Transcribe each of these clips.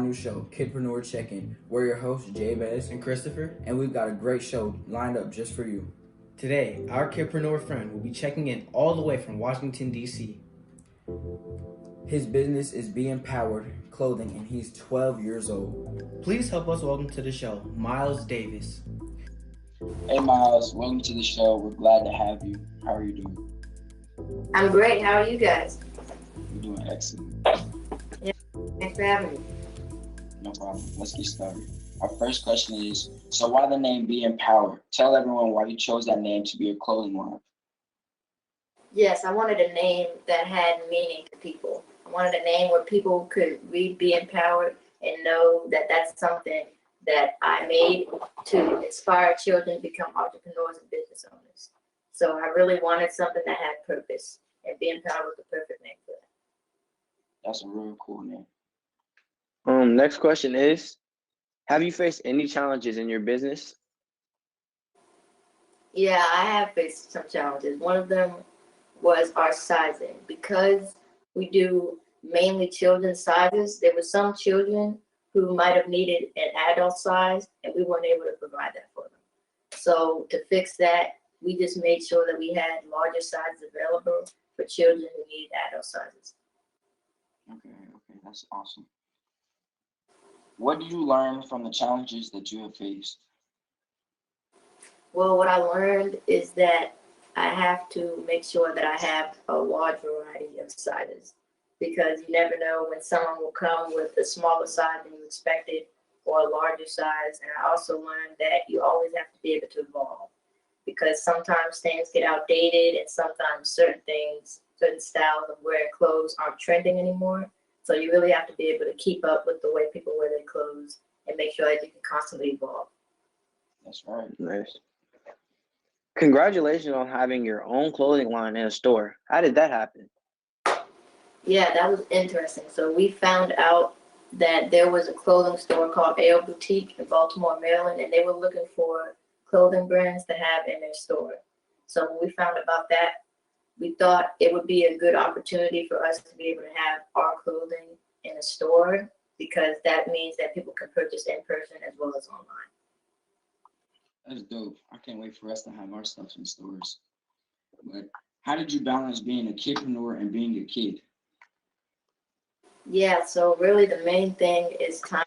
new show, Kidpreneur Check-In. We're your hosts, Jabez and Christopher, and we've got a great show lined up just for you. Today, our Kidpreneur friend will be checking in all the way from Washington, D.C. His business is Be Empowered Clothing, and he's 12 years old. Please help us welcome to the show, Miles Davis. Hey Miles, welcome to the show. We're glad to have you. How are you doing? I'm great. How are you guys? We're doing excellent. Yeah, thanks for having me. No problem. Let's get started. Our first question is, so why the name Be Empowered? Tell everyone why you chose that name to be your clothing line. Yes, I wanted a name that had meaning to people. I wanted a name where people could read Be Empowered and know that that's something that I made to inspire children to become entrepreneurs and business owners. So I really wanted something that had purpose, and Be Empowered was the perfect name for that. That's a real cool name. Next question is, have you faced any challenges in your business? Yeah, I have faced some challenges. One of them was our sizing. Because we do mainly children's sizes, there were some children who might have needed an adult size, and we weren't able to provide that for them. So to fix that, we just made sure that we had larger sizes available for children who need adult sizes. Okay, that's awesome. What did you learn from the challenges that you have faced? Well, what I learned is that I have to make sure that I have a large variety of sizes, because you never know when someone will come with a smaller size than you expected or a larger size. And I also learned that you always have to be able to evolve, because sometimes things get outdated and sometimes certain things, certain styles of wearing clothes aren't trending anymore. So you really have to be able to keep up with the way people wear their clothes and make sure that you can constantly evolve. That's right. Nice. Congratulations on having your own clothing line in a store. How did that happen? Yeah, that was interesting. So we found out that there was a clothing store called Ale Boutique in Baltimore, Maryland, and they were looking for clothing brands to have in their store. So when we found about that, we thought it would be a good opportunity for us to be able to have our clothing in a store, because that means that people can purchase in person as well as online. That's dope. I can't wait for us to have our stuff in stores. But how did you balance being a kidpreneur and being a kid? Yeah, so really the main thing is time,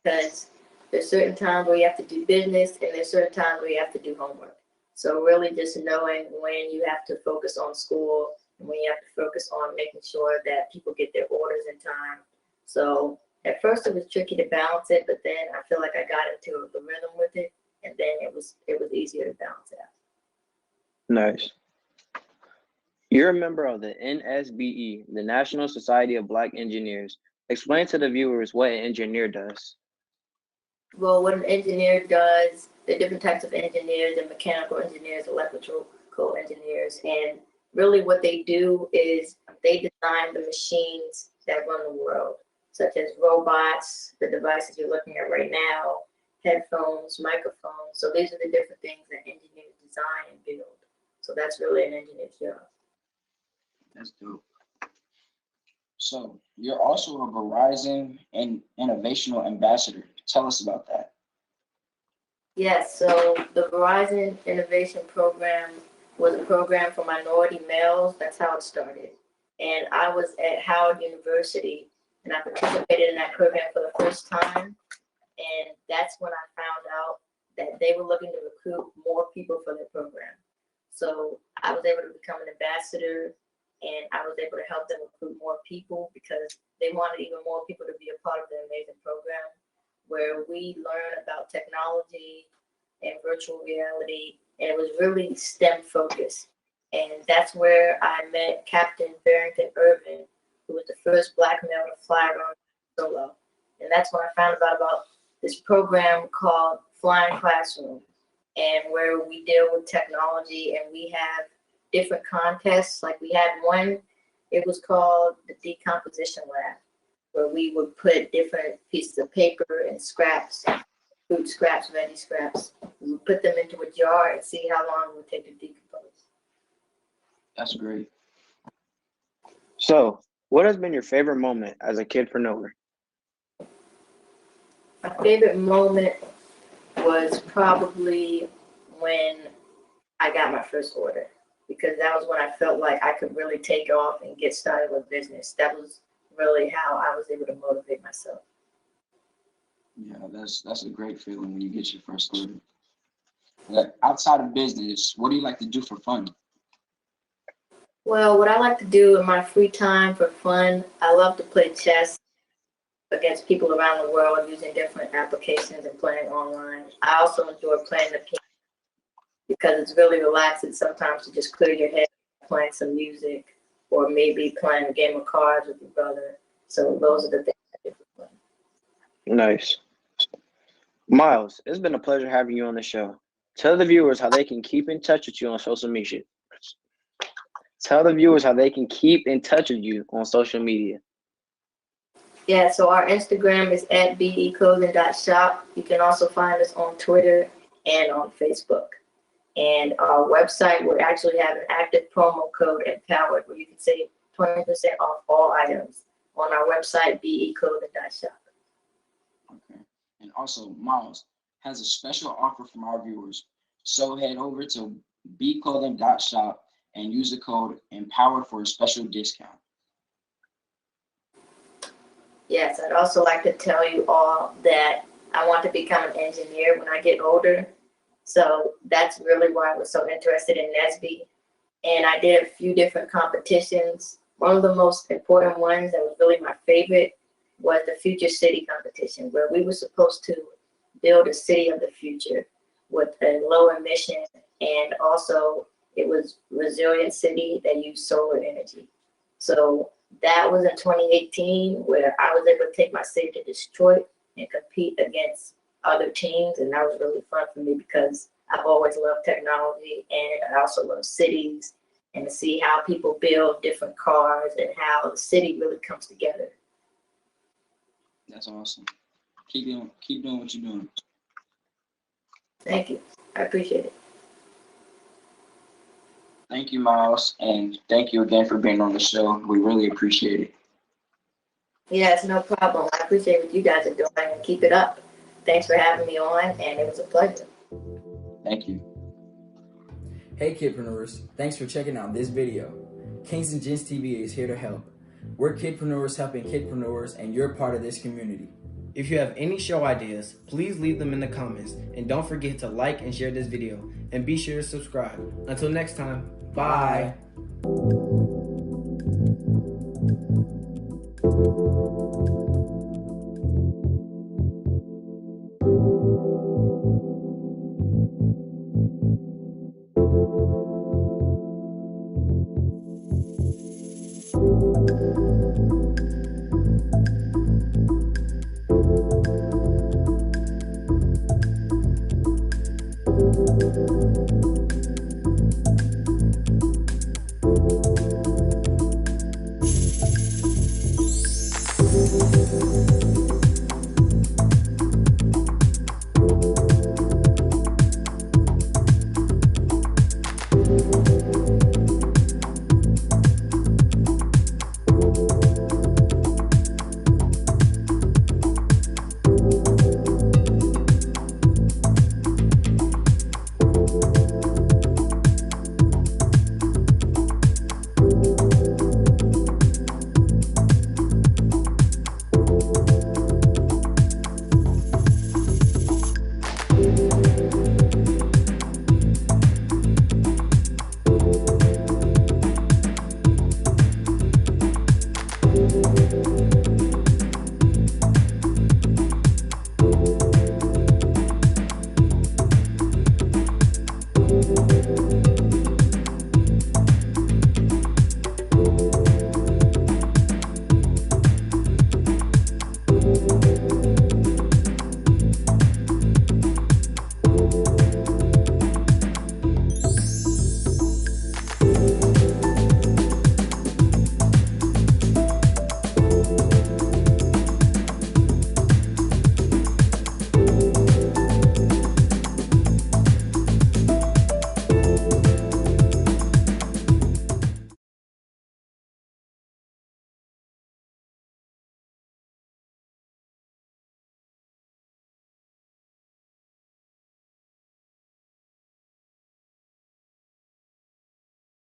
because there's certain times where you have to do business and there's certain times where you have to do homework. So really just knowing when you have to focus on school and when you have to focus on making sure that people get their orders in time. So at first it was tricky to balance it, but then I feel like I got into the rhythm with it, and then it was easier to balance it out. Nice. You're a member of the NSBE, the National Society of Black Engineers. Explain to the viewers what an engineer does. Well, what an engineer does, there are different types of engineers, and mechanical engineers, electrical engineers, and really what they do is they design the machines that run the world, such as robots, the devices you're looking at right now, headphones, microphones. So these are the different things that engineers design and build. So that's really an engineer's job. That's dope. So you're also a Verizon and Innovational Ambassador. Tell us about that. Yes, so the Verizon Innovation Program was a program for minority males. That's how it started. And I was at Howard University, and I participated in that program for the first time. And that's when I found out that they were looking to recruit more people for their program. So I was able to become an ambassador, and I was able to help them recruit more people, because they wanted even more people to be a part of the amazing program, where we learn about technology and virtual reality, and it was really STEM focused. And that's where I met Captain Barrington Irvin, who was the first Black male to fly around solo. And that's when I found out about this program called Flying Classroom, and where we deal with technology and we have different contests. Like we had one, it was called the Decomposition Lab, where we would put different pieces of paper and scraps, food scraps, veggie scraps. We would put them into a jar and see how long it would take to decompose. That's great. So, what has been your favorite moment as a kidpreneur? My favorite moment was probably when I got my first order, because that was when I felt like I could really take off and get started with business. That was really how I was able to motivate myself. Yeah, that's a great feeling when you get your first order. Like, outside of business, what do you like to do for fun? Well, what I like to do in my free time for fun, I love to play chess against people around the world using different applications and playing online. I also enjoy playing the piano because it's really relaxing sometimes to just clear your head, playing some music, or maybe playing a game of cards with your brother. So those are the things I do for fun. Nice. Miles, it's been a pleasure having you on the show. Tell the viewers how they can keep in touch with you on social media. Tell the viewers how they can keep in touch with you on social media. Yeah, so our Instagram is at beclothing.shop. You can also find us on Twitter and on Facebook. And our website, we actually have an active promo code Empowered where you can save 20% off all items on our website, beclothing.shop. Okay. And also, Miles has a special offer from our viewers. So head over to beclothing.shop and use the code Empowered for a special discount. Yes, I'd also like to tell you all that I want to become an engineer when I get older. So that's really why I was so interested in NSBE. And I did a few different competitions. One of the most important ones that was really my favorite was the Future City competition, where we were supposed to build a city of the future with a low emission, and also it was resilient city that used solar energy. So that was in 2018, where I was able to take my city to Detroit and compete against other teams, and that was really fun for me because I've always loved technology, and I also love cities, and to see how people build different cars and how the city really comes together. That's awesome. Keep doing what you're doing. Thank you. I appreciate it. Thank you, Miles, and thank you again for being on the show. We really appreciate it. Yeah, it's no problem. I appreciate what you guys are doing, and keep it up. Thanks for having me on, and it was a pleasure. Thank you. Hey kidpreneurs, thanks for checking out this video. Kings and Gents TV is here to help. We're kidpreneurs helping kidpreneurs, and you're part of this community. If you have any show ideas, please leave them in the comments, and don't forget to like and share this video, and be sure to subscribe. Until next time, bye.